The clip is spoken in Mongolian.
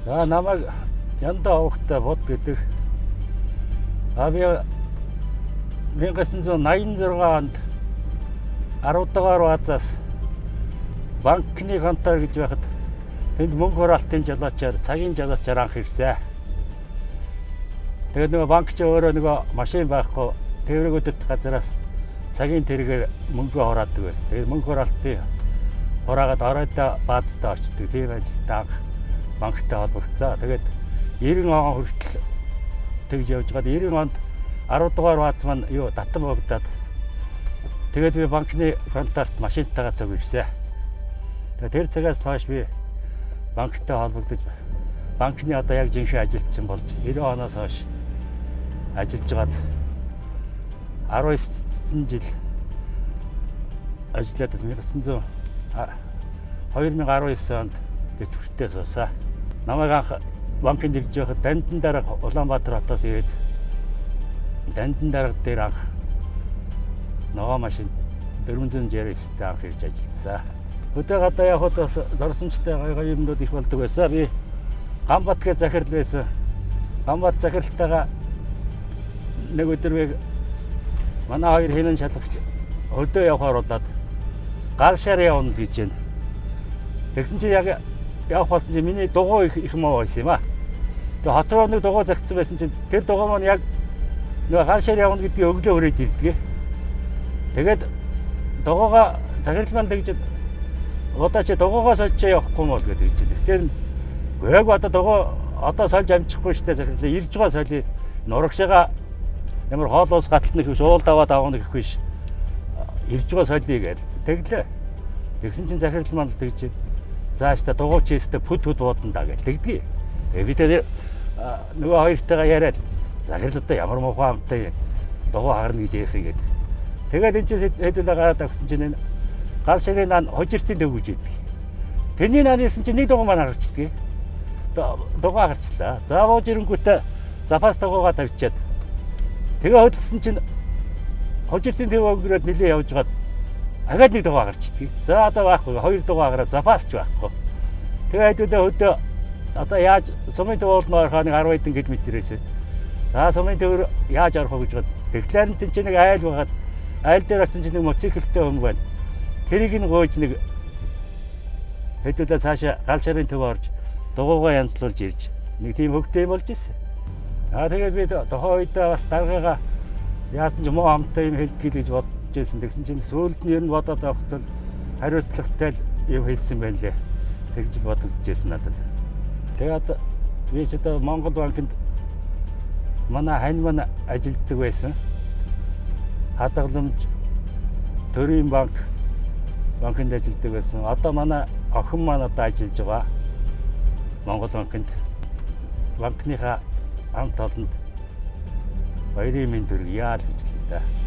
За намайг Яндаа Овогтой бод гэдэг. Би 1986 онд 10 дугаар базаас банкны контор гэж байхад тэнд мөнгө хураалтын жолоочоор цагийн жолоочоор анх ирсэн. Тэгээд нөгөө банкч өөрөө нөгөө машин байхгүй тээврэгүүдэд газараас цагийн тэргээр мөнгө хураадаг байсан. Тэгээд мөнгө хураалтын хураагаад оройдоо баазтаа очдөг. Тийм ажилтаа анх банктай холбогдсон. Тэгээд 90 он хүртэл тэгж явж байгаад 90 онд 10 дугаар бааз маань татан богдоод тэгээд би банкны конторт машинтайгаа цуг ирсэн. Тэгээд тэр цагаас хойш би банктай холбогдож банкны одоо яг жинхэнэ ажилтсан болж 90 оноос хойш ажиллаж байгаад 19 жил ажиллаад 2019 онд дэвтэртээ суусаа. Намайг анх банкнд ирж байхад Дандан дарга Улаанбаатар хотоос ирээд Дандан дарга дээр анх ногоо машин 469-тэй анх ирж ажилласан. Өдөө гадаа явхад бас дорсомжтой гоё юмнууд их болдог байсан. Би Гамбатгийн захирал байсан. Гамбат захиралтайгаа нэг өдөр би манай хоёр хинэн шалгач өдөө явхаар болоод гал шар явна гэж байна. Тэгсэн чинь яг явах болсон чинь миний дугуй их муу байсан юм аа. Тэгээ хот руу нэг дугуй загцсан байсан чинь тэр дугуй маань яг нөгөө гал шар явна гэдгийг өглөө хүрээд ирдэг. Тэгээд дугуйгаа захирал маань тэгж одоо чи дугуйгаа сольж явахгүй мó гэдэг чинь. Тэгэхээр яг одоо дугуй одоо сольж амжихгүй штэ захирал ирж байгаа солио нурагшаага ямар хоолоос гаталт нэг уул даваад авах гэх биш ирж байгаа солио гээд тэглээ. Тэгсэн чинь захирал маань тэгж зааштай дугуй чийстэй пүд буудана да гэж тэгдгийг. Тэгээ бид тэр нөгөө хоёртойгоо яриад захирал одоо ямар муухай амтай дугуй харна гэж ярих гээд. Тэгээд энэ чинь хэдүүлээ гараад авсан чинь гал ширээ нан хожиртын төв гэж идэг. Тэрний нан ирсэн чинь нэг дугуй маань харагдчихдаг. Дугуй харчлаа. За бууж ирэнгүүтээ запас дугуйгаа тавьчаад тэгээ хөдөлсөн чинь хожиртын төв өнгөрөөд нилээ явж гаад ахаад нэг дугуй гарчдаг. За одоо байхгүй хоёр дугуй гараад запасч байхгүй. Тэгээ хэдүүлээ өдөө одоо яаж сумын төв уулмаар хаа нэг 10 хэдэн км-ээс. За сумын төв яаж орох вэ гэж бод. Тэгэхээр энэ чинь нэг айл байгаад айл дээр очсон чинь нэг моциклтэй хүн байна. Тэрийг нь гоож нэг хэдүүлээ цаашаа гал шарын төв орж дугуйгаа янзлуулж ирж нэг тийм хөвгтэй болж ирсэн. Тэгээд би тохоо үедээ бас даргаагаа яасан ч муу амтай юм хэлдэг гэж бодож байсан. Тэгсэн чинь сүүлд нь ер нь бодоод авахтал хариуцлагатай юм хэлсэн байна лээ. Тэгж л бодож байсан надад. Тэгээд би ч одоо Монгол банкнд манай хань маань ажилладаг байсан. Хадгаламж төрийн банкнд ажилладаг байсан. Одоо манай охин маань одоо ажиллаж байгаа. Монгол банкнд банкныхаа хамт олонд баярын мэнд төргийа л гэж хэлээ да.